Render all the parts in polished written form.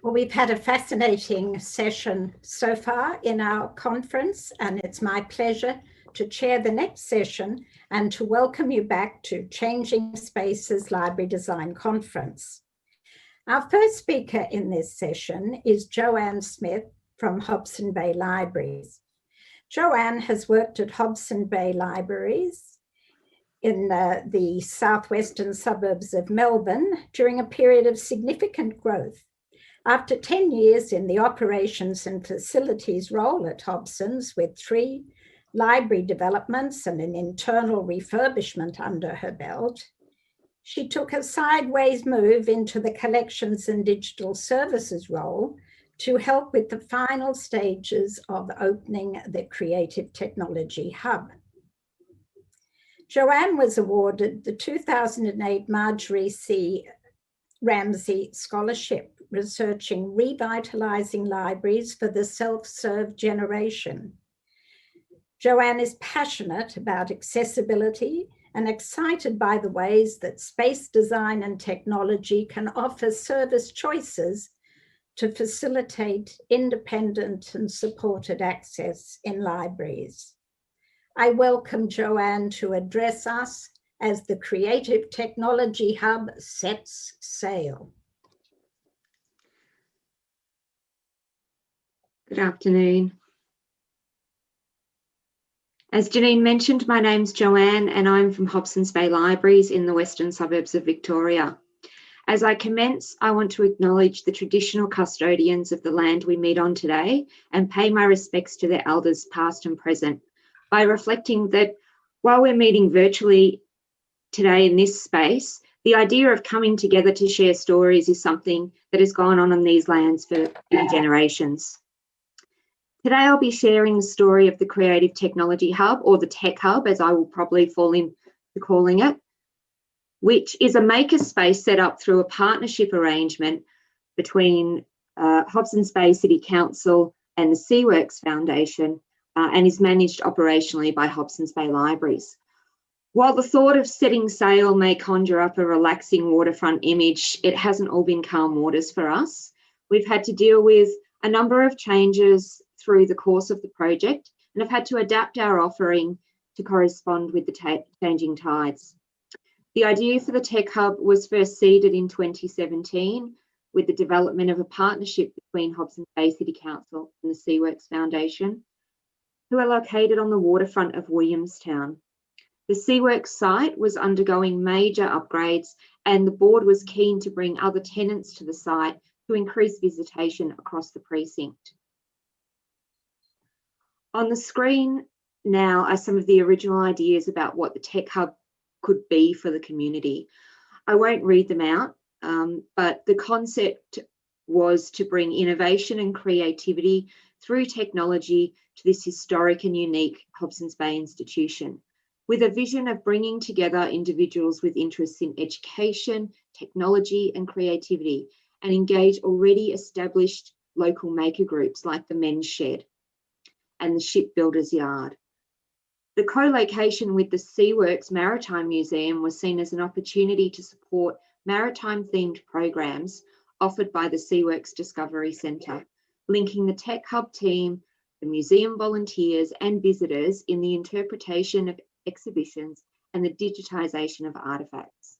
Well, we've had a fascinating session so far in our conference, and it's my pleasure to chair the next session and to welcome you back to Changing Spaces Library Design Conference. Our first speaker in this session is Joanne Smith from Hobsons Bay Libraries. Joanne has worked at Hobsons Bay Libraries in the southwestern suburbs of Melbourne during a period of significant growth. After 10 years in the operations and facilities role at Hobsons, with 3 library developments and an internal refurbishment under her belt, she took a sideways move into the collections and digital services role to help with the final stages of opening the Creative Technology Hub. Joanne was awarded the 2008 Marjorie C. Ramsey Scholarship, researching revitalising libraries for the self-serve generation. Joanne is passionate about accessibility and excited by the ways that space design and technology can offer service choices to facilitate independent and supported access in libraries. I welcome Joanne to address us as the Creative Technology Hub sets sail. Good afternoon. As Janine mentioned, my name's Joanne and I'm from Hobsons Bay Libraries in the western suburbs of Victoria. As I commence, I want to acknowledge the traditional custodians of the land we meet on today and pay my respects to their elders past and present by reflecting that while we're meeting virtually today in this space, the idea of coming together to share stories is something that has gone on these lands for many generations. Today, I'll be sharing the story of the Creative Technology Hub, or the Tech Hub, as I will probably fall into calling it, which is a makerspace set up through a partnership arrangement between Hobsons Bay City Council and the SeaWorks Foundation, and is managed operationally by Hobsons Bay Libraries. While the thought of setting sail may conjure up a relaxing waterfront image, it hasn't all been calm waters for us. We've had to deal with a number of changes through the course of the project and have had to adapt our offering to correspond with the changing tides. The idea for the Tech Hub was first seeded in 2017 with the development of a partnership between Hobsons Bay City Council and the SeaWorks Foundation, who are located on the waterfront of Williamstown. The SeaWorks site was undergoing major upgrades and the board was keen to bring other tenants to the site to increase visitation across the precinct. On the screen now are some of the original ideas about what the Tech Hub could be for the community. I won't read them out, but the concept was to bring innovation and creativity through technology to this historic and unique Hobsons Bay institution, with a vision of bringing together individuals with interests in education, technology and creativity, and engage already established local maker groups like the Men's Shed and the Shipbuilders Yard. The co-location with the SeaWorks Maritime Museum was seen as an opportunity to support maritime-themed programs offered by the SeaWorks Discovery Centre, linking the Tech Hub team, the museum volunteers and visitors in the interpretation of exhibitions and the digitisation of artefacts.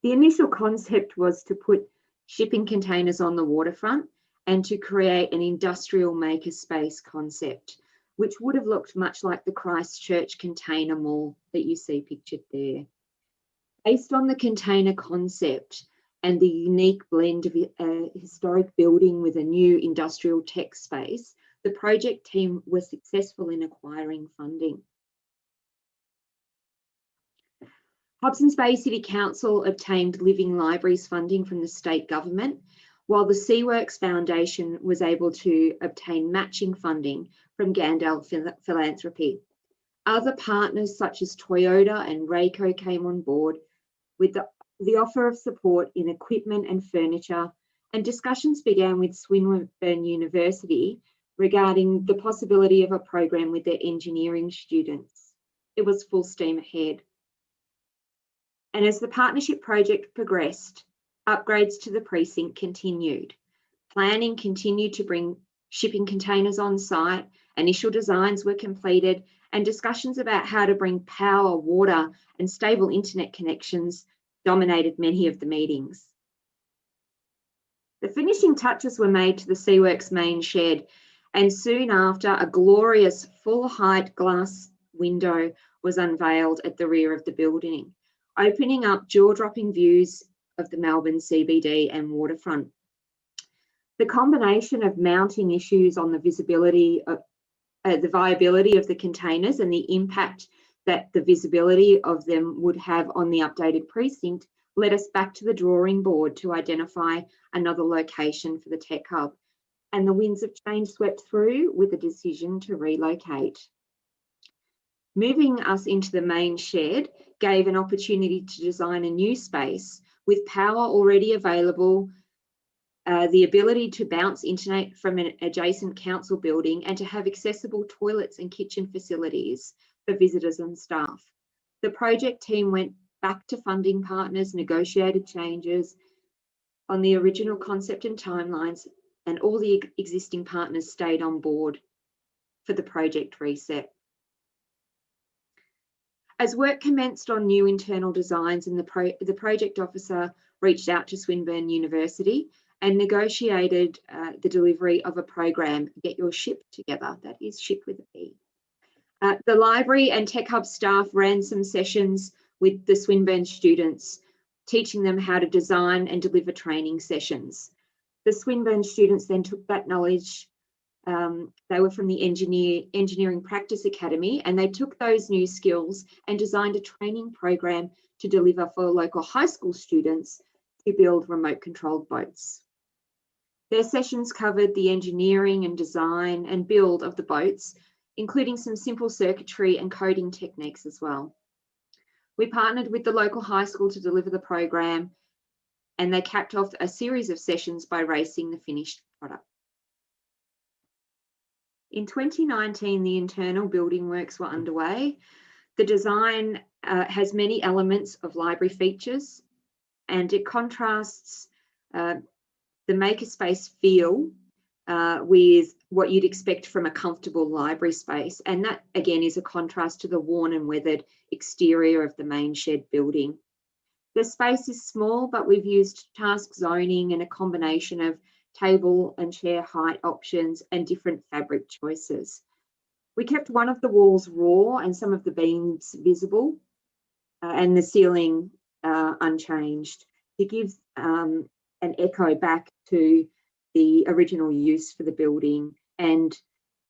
The initial concept was to put shipping containers on the waterfront and to create an industrial makerspace concept, which would have looked much like the Christchurch container mall that you see pictured there. Based on the container concept and the unique blend of a historic building with a new industrial tech space, the project team was successful in acquiring funding. Hobsons Bay City Council obtained Living Libraries funding from the state government, while the SeaWorks Foundation was able to obtain matching funding from Gandalf Philanthropy. Other partners such as Toyota and Rayco came on board with the offer of support in equipment and furniture, and discussions began with Swinburne University regarding the possibility of a program with their engineering students. It was full steam ahead. And as the partnership project progressed, Upgrades to the precinct continued. Planning continued to bring shipping containers on site. Initial designs were completed, and discussions about how to bring power, water, and stable internet connections dominated many of the meetings. The finishing touches were made to the Seaworks main shed, and soon after, a glorious full-height glass window was unveiled at the rear of the building, opening up jaw-dropping views of the Melbourne CBD and waterfront. The combination of mounting issues on the visibility of the viability of the containers and the impact that the visibility of them would have on the updated precinct led us back to the drawing board to identify another location for the tech hub. And the winds of change swept through with a decision to relocate. Moving us into the main shed gave an opportunity to design a new space with power already available, the ability to bounce internet from an adjacent council building, and to have accessible toilets and kitchen facilities for visitors and staff. The project team went back to funding partners, negotiated changes on the original concept and timelines, and all the existing partners stayed on board for the project reset. As work commenced on new internal designs, and the project officer reached out to Swinburne University and negotiated the delivery of a program, Get Your Ship Together, that is ship with a P. The library and Tech Hub staff ran some sessions with the Swinburne students, teaching them how to design and deliver training sessions. The Swinburne students then took that knowledge, they were from the Engineering Practice Academy, and they took those new skills and designed a training program to deliver for local high school students to build remote controlled boats. Their sessions covered the engineering and design and build of the boats, including some simple circuitry and coding techniques as well. We partnered with the local high school to deliver the program, and they capped off a series of sessions by racing the finished product. In 2019, the internal building works were underway. The design has many elements of library features, and it contrasts the makerspace feel with what you'd expect from a comfortable library space. And that, again, is a contrast to the worn and weathered exterior of the main shed building. The space is small, but we've used task zoning and a combination of table and chair height options and different fabric choices. We kept one of the walls raw and some of the beams visible and the ceiling unchanged to give an echo back to the original use for the building, and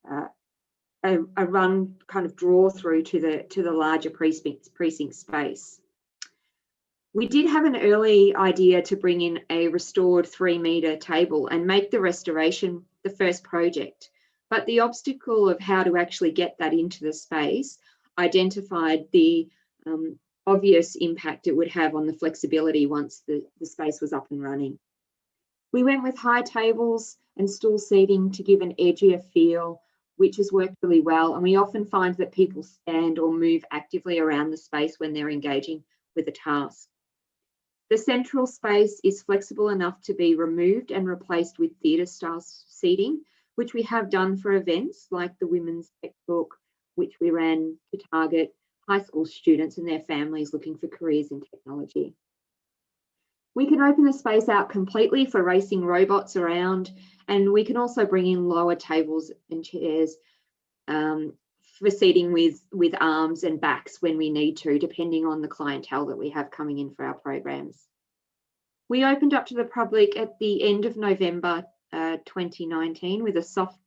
a run kind of draw through to the larger precinct space. We did have an early idea to bring in a restored 3-metre table and make the restoration the first project, but the obstacle of how to actually get that into the space identified the obvious impact it would have on the flexibility once the space was up and running. We went with high tables and stool seating to give an edgier feel, which has worked really well, and we often find that people stand or move actively around the space when they're engaging with a task. The central space is flexible enough to be removed and replaced with theatre-style seating, which we have done for events like the Women's Tech Talk, which we ran to target high school students and their families looking for careers in technology. We can open the space out completely for racing robots around, and we can also bring in lower tables and chairs for seating with arms and backs when we need to, depending on the clientele that we have coming in for our programs. We opened up to the public at the end of November 2019 with a soft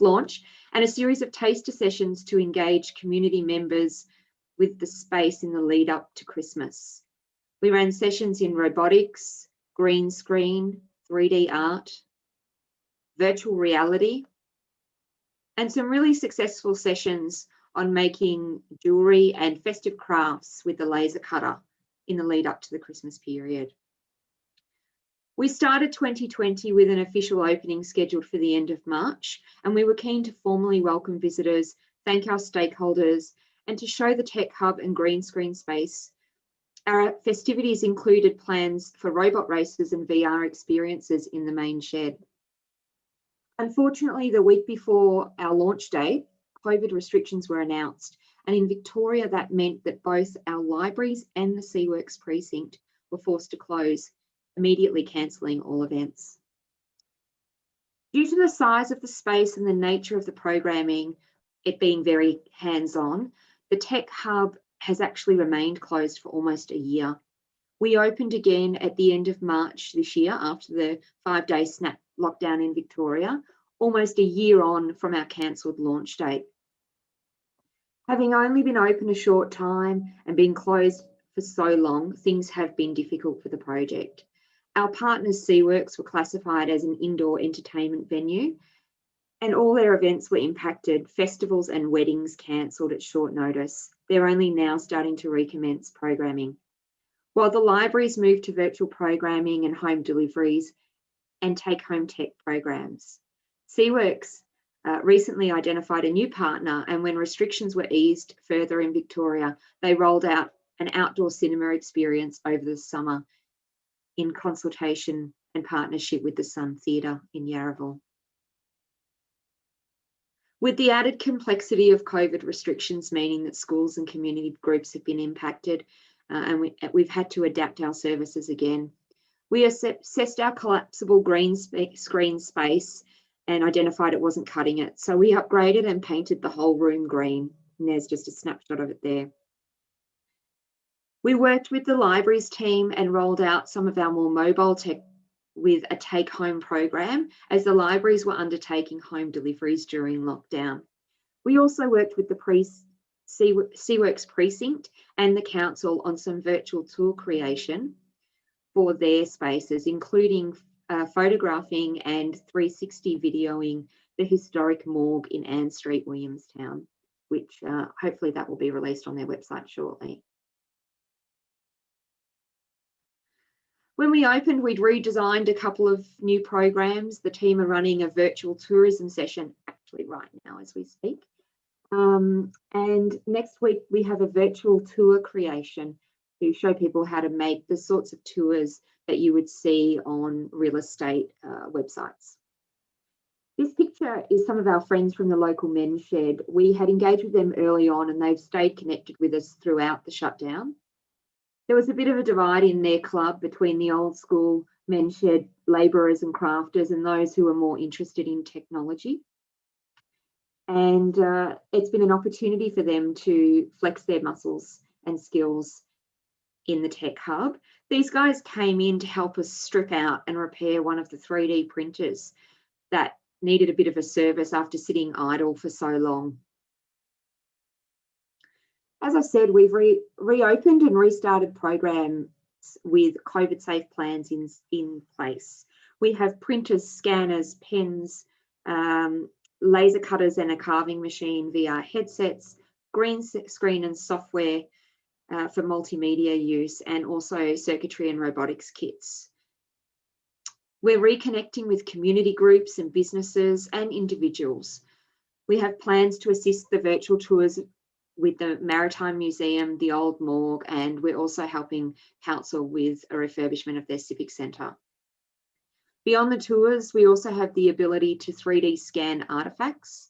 launch and a series of taster sessions to engage community members with the space in the lead up to Christmas. We ran sessions in robotics, green screen, 3D art, virtual reality, and some really successful sessions on making jewellery and festive crafts with the laser cutter in the lead up to the Christmas period. We started 2020 with an official opening scheduled for the end of March, and we were keen to formally welcome visitors, thank our stakeholders, and to show the Tech Hub and green screen space Our festivities included plans for robot races and VR experiences in the main shed. Unfortunately, the week before our launch date, COVID restrictions were announced, and in Victoria that meant that both our libraries and the C-Works precinct were forced to close, immediately cancelling all events. Due to the size of the space and the nature of the programming, it being very hands-on, the Tech Hub has actually remained closed for almost a year. We opened again at the end of March this year after the 5-day snap lockdown in Victoria, almost a year on from our cancelled launch date. Having only been open a short time and been closed for so long, things have been difficult for the project. Our partners C-Works were classified as an indoor entertainment venue, and all their events were impacted, festivals and weddings cancelled at short notice. They're only now starting to recommence programming. While the libraries moved to virtual programming and home deliveries and take-home tech programs. C-Works recently identified a new partner, and when restrictions were eased further in Victoria, they rolled out an outdoor cinema experience over the summer in consultation and partnership with the Sun Theatre in Yarraville. With the added complexity of COVID restrictions, meaning that schools and community groups have been impacted, and we've had to adapt our services again. We assessed our collapsible green screen space and identified it wasn't cutting it. So we upgraded and painted the whole room green. And there's just a snapshot of it there. We worked with the libraries team and rolled out some of our more mobile tech with a take-home program as the libraries were undertaking home deliveries during lockdown. We also worked with the C-Works precinct and the council on some virtual tour creation for their spaces, including photographing and 360 videoing the historic morgue in Ann Street, Williamstown, which hopefully that will be released on their website shortly. When we opened, we'd redesigned a couple of new programs. The team are running a virtual tourism session actually right now as we speak. And next week we have a virtual tour creation to show people how to make the sorts of tours that you would see on real estate websites. This picture is some of our friends from the local men's shed. We had engaged with them early on and they've stayed connected with us throughout the shutdown. There was a bit of a divide in their club between the old school men's shed labourers and crafters and those who are more interested in technology. And it's been an opportunity for them to flex their muscles and skills in the Tech Hub. These guys came in to help us strip out and repair one of the 3D printers that needed a bit of a service after sitting idle for so long. As I said, we've reopened and restarted programs with COVID safe plans in place. We have printers, scanners, pens, laser cutters and a carving machine, VR headsets, green screen and software for multimedia use, and also circuitry and robotics kits. We're reconnecting with community groups and businesses and individuals. We have plans to assist the virtual tours with the Maritime Museum, the Old Morgue, and we're also helping council with a refurbishment of their civic centre. Beyond the tours, we also have the ability to 3D scan artefacts,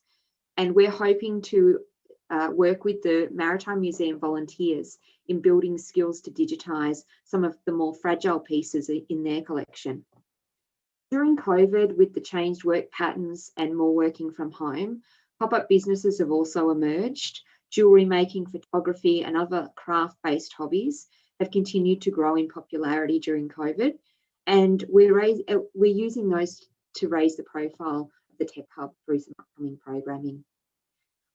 and we're hoping to work with the Maritime Museum volunteers in building skills to digitise some of the more fragile pieces in their collection. During COVID, with the changed work patterns and more working from home, pop-up businesses have also emerged. Jewellery making, photography and other craft-based hobbies have continued to grow in popularity during COVID, and we're using those to raise the profile of the Tech Hub through some upcoming programming.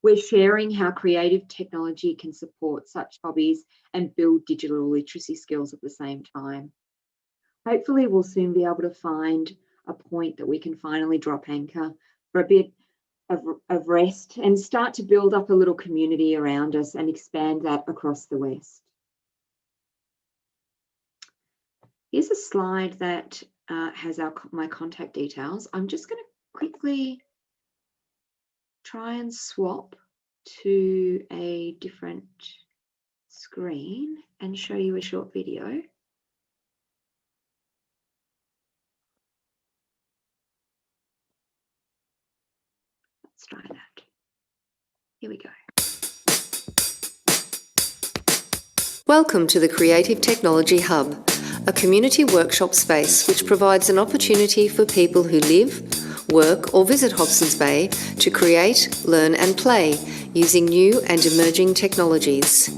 We're sharing how creative technology can support such hobbies and build digital literacy skills at the same time. Hopefully we'll soon be able to find a point that we can finally drop anchor for a bit of rest and start to build up a little community around us and expand that across the West. Here's a slide that has my contact details. I'm just going to quickly try and swap to a different screen and show you a short video. Let's try that. Here we go. Welcome to the Creative Technology Hub, a community workshop space which provides an opportunity for people who live, work or visit Hobsons Bay to create, learn and play using new and emerging technologies.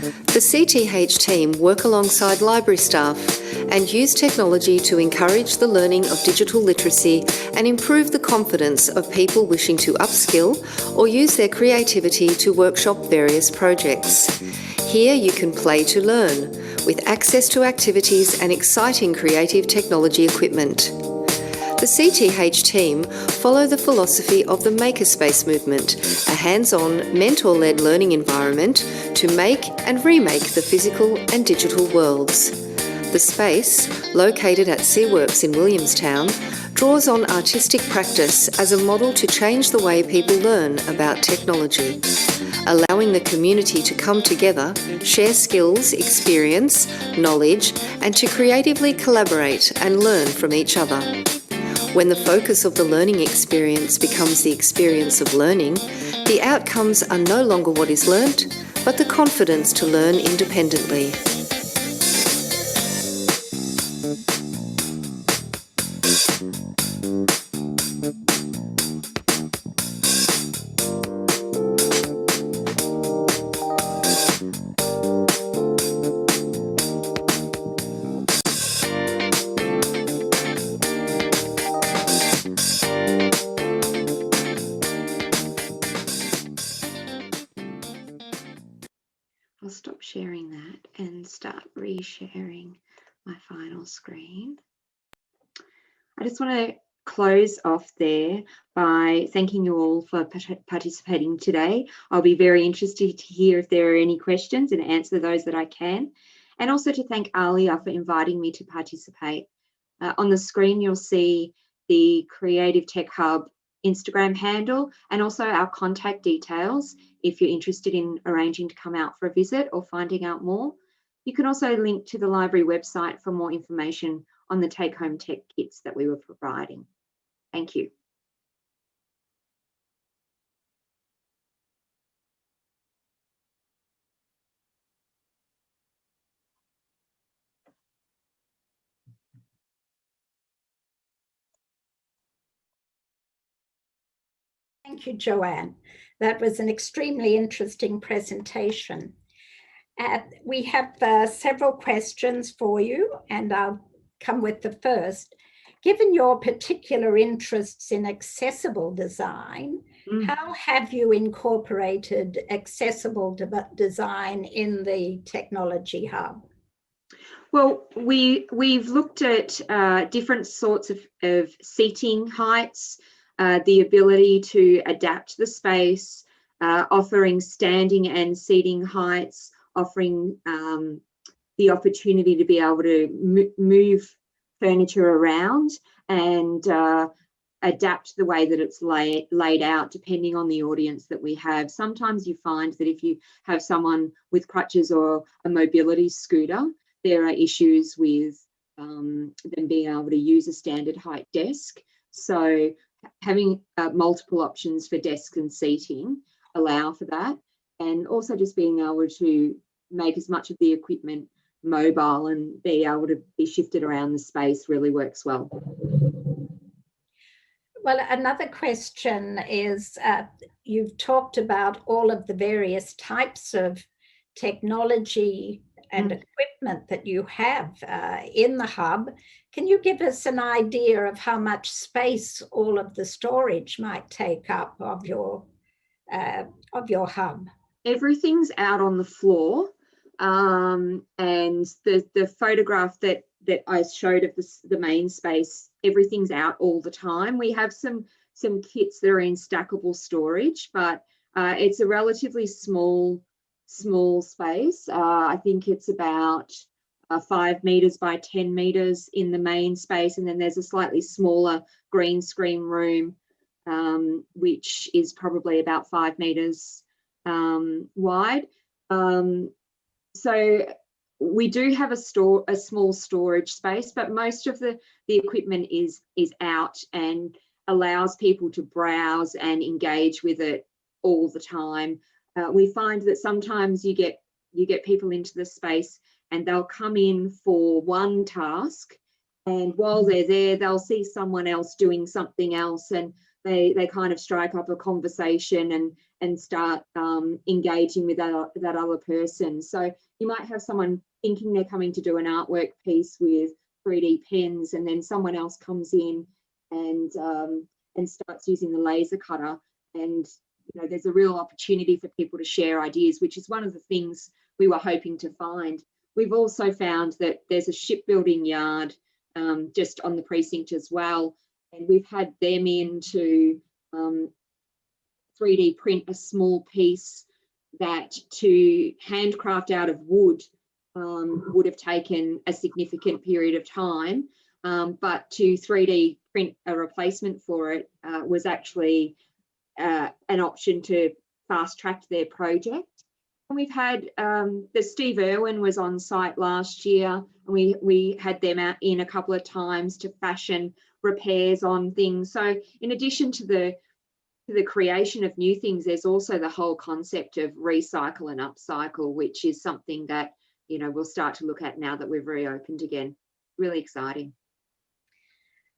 The CTH team work alongside library staff and use technology to encourage the learning of digital literacy and improve the confidence of people wishing to upskill or use their creativity to workshop various projects. Here you can play to learn, with access to activities and exciting creative technology equipment. The CTH team follow the philosophy of the Makerspace movement, a hands-on, mentor-led learning environment to make and remake the physical and digital worlds. The space, located at Seaworks in Williamstown, draws on artistic practice as a model to change the way people learn about technology, allowing the community to come together, share skills, experience, knowledge, and to creatively collaborate and learn from each other. When the focus of the learning experience becomes the experience of learning, the outcomes are no longer what is learnt, but the confidence to learn independently. I'll stop sharing that and start resharing my final screen. I just want to close off there by thanking you all for participating today. I'll be very interested to hear if there are any questions and answer those that I can. And also to thank Alia for inviting me to participate. On the screen, you'll see the Creative Tech Hub Instagram handle and also our contact details if you're interested in arranging to come out for a visit or finding out more. You can also link to the library website for more information on the take-home tech kits that we were providing. Thank you. Thank you, Joanne. That was an extremely interesting presentation. We have several questions for you, and I'll come with the first. Given your particular interests in accessible design, how have you incorporated accessible design in the Technology Hub? Well, we've looked at different sorts of seating heights, the ability to adapt the space, offering standing and seating heights, offering the opportunity to be able to move furniture around and adapt the way that it's laid out depending on the audience that we have. Sometimes you find that if you have someone with crutches or a mobility scooter, there are issues with them being able to use a standard height desk. So having multiple options for desks and seating allow for that, and also just being able to make as much of the equipment mobile and be able to be shifted around the space really works well. Well, another question is, you've talked about all of the various types of technology and equipment that you have in the hub. Can you give us an idea of how much space all of the storage might take up of your hub? Everything's out on the floor, and the photograph that I showed of the main space, everything's out all the time. We have some kits that are in stackable storage, but it's a relatively small space. I think it's about 5 meters by 10 meters in the main space, and then there's a slightly smaller green screen room, which is probably about 5 meters wide. So we do have a small storage space, but most of the equipment is out and allows people to browse and engage with it all the time. We find that sometimes you get people into the space and they'll come in for one task, and while they're there, they'll see someone else doing something else, and they kind of strike up a conversation and start engaging with that other person. So you might have someone thinking they're coming to do an artwork piece with 3D pens, and then someone else comes in and starts using the laser cutter. And there's a real opportunity for people to share ideas, which is one of the things we were hoping to find. We've also found that there's a shipbuilding yard just on the precinct as well, and we've had them in to 3D print a small piece that to handcraft out of wood would have taken a significant period of time, but to 3D print a replacement for it was actually an option to fast track their project. And we've had the Steve Irwin was on site last year, and we had them out in a couple of times to fashion repairs on things. So in addition to the creation of new things, there's also the whole concept of recycle and upcycle, which is something that we'll start to look at now that we've reopened again. Really exciting.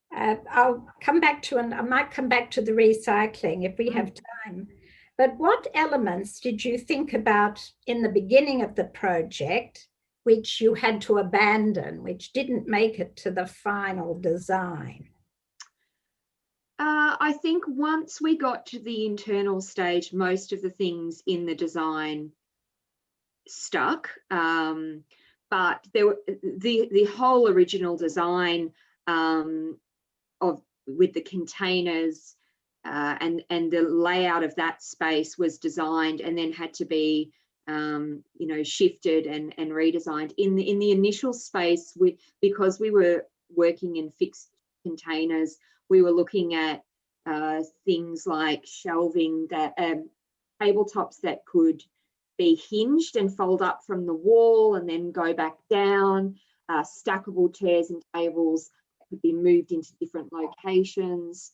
I'll come back to, and I might come back to the recycling if we have time. But what elements did you think about in the beginning of the project, which you had to abandon, which didn't make it to the final design? I think once we got to the internal stage, most of the things in the design stuck. But there were the whole original design with the containers and the layout of that space was designed and then had to be shifted and redesigned. In the initial space, because we were working in fixed containers, we were looking at things like shelving, that tabletops that could be hinged and fold up from the wall and then go back down, stackable chairs and tables that could be moved into different locations,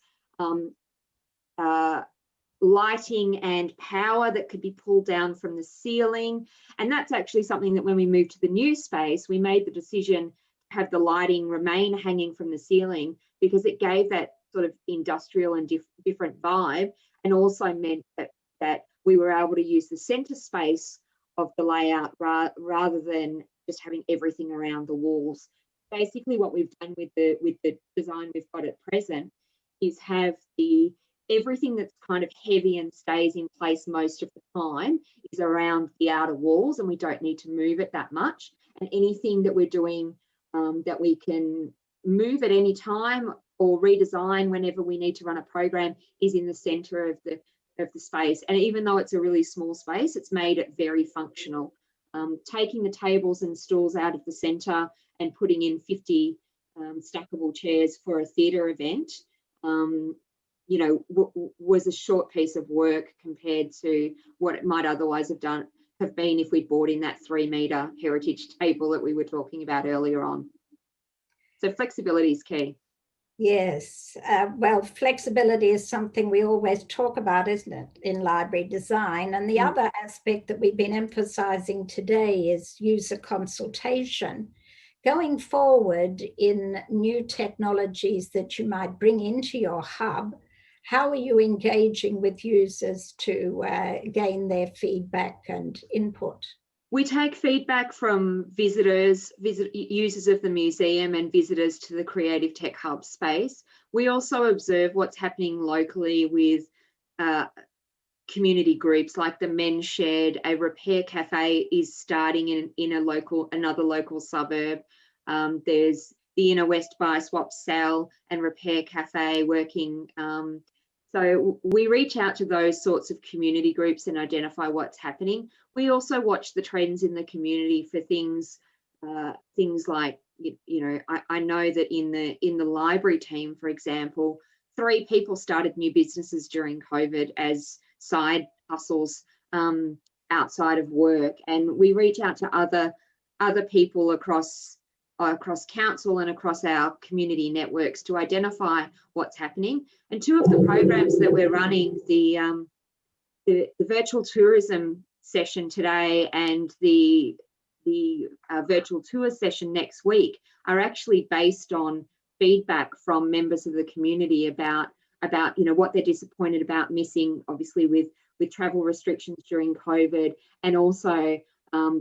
lighting and power that could be pulled down from the ceiling. And that's actually something that when we moved to the new space, we made the decision to have the lighting remain hanging from the ceiling, because it gave that sort of industrial and different vibe, and also meant that we were able to use the centre space of the layout rather than just having everything around the walls. Basically, what we've done with the design we've got at present is have everything that's kind of heavy and stays in place most of the time is around the outer walls, and we don't need to move it that much. And anything that we're doing that we can move at any time or redesign whenever we need to run a program is in the centre of the space. And even though it's a really small space, it's made it very functional. Taking the tables and stools out of the centre and putting in 50 stackable chairs for a theatre event, was a short piece of work compared to what it might otherwise have been if we'd brought in that 3-metre heritage table that we were talking about earlier on. So flexibility is key. Yes, well, flexibility is something we always talk about, isn't it, in library design? And the other aspect that we've been emphasising today is user consultation. Going forward in new technologies that you might bring into your hub, how are you engaging with users to gain their feedback and input? We take feedback from visitors, users of the museum, and visitors to the Creative Tech Hub space. We also observe what's happening locally with community groups like the Men's Shed. A repair cafe is starting in another local suburb. There's the Inner West Buy Swap Sell and Repair Cafe working. So we reach out to those sorts of community groups and identify what's happening. We also watch the trends in the community for things like, I know that in the library team, for example, 3 people started new businesses during COVID as side hustles. outside of work, and we reach out to other people across council and across our community networks to identify what's happening. And two of the programs that we're running, the virtual tourism session today and the virtual tour session next week, are actually based on feedback from members of the community about what they're disappointed about missing, obviously with travel restrictions during COVID, and also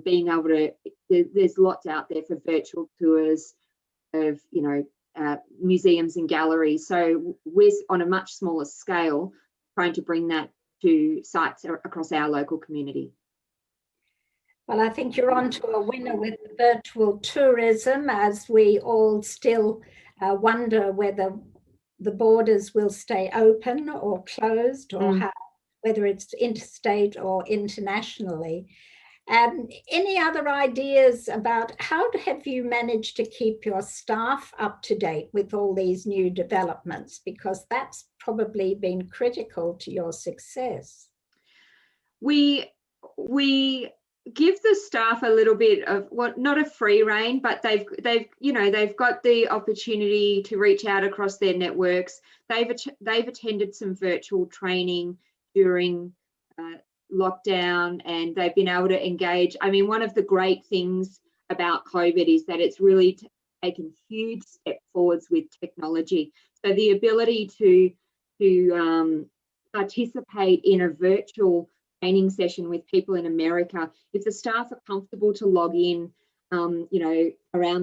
being able to, there's lots out there for virtual tours of museums and galleries. So we're on a much smaller scale trying to bring that to sites across our local community. Well, I think you're on to a winner with virtual tourism, as we all still wonder whether the borders will stay open or closed, or whether it's interstate or internationally. Any other ideas about how have you managed to keep your staff up to date with all these new developments? Because that's probably been critical to your success. We give the staff a little bit of not a free rein, but they've got the opportunity to reach out across their networks. They've attended some virtual training during lockdown, and they've been able to engage. I mean, one of the great things about COVID is that it's really taken huge step forwards with technology. So the ability to participate in a virtual training session with people in America, if the staff are comfortable to log in, around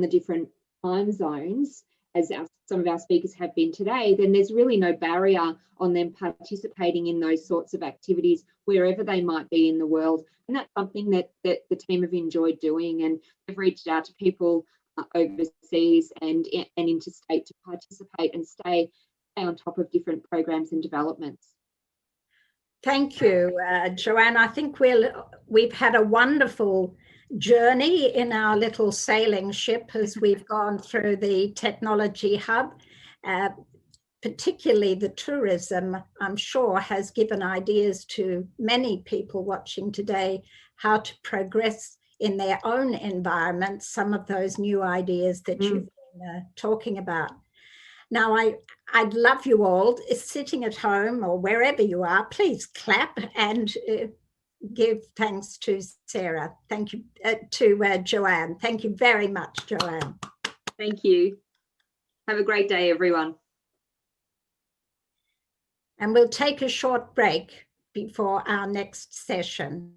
the different time zones, as some of our speakers have been today, then there's really no barrier on them participating in those sorts of activities wherever they might be in the world. And that's something that the team have enjoyed doing, and they've reached out to people overseas and interstate to participate and stay on top of different programs and developments. Thank you, Joanne. I think we've had a wonderful journey in our little sailing ship as we've gone through the technology hub. Particularly the tourism, I'm sure, has given ideas to many people watching today how to progress in their own environment, some of those new ideas that you've been talking about. Now, I'd love you all sitting at home or wherever you are, please clap and give thanks to Sarah. Thank you to Joanne. Thank you very much, Joanne. Thank you. Have a great day, everyone. And we'll take a short break before our next session.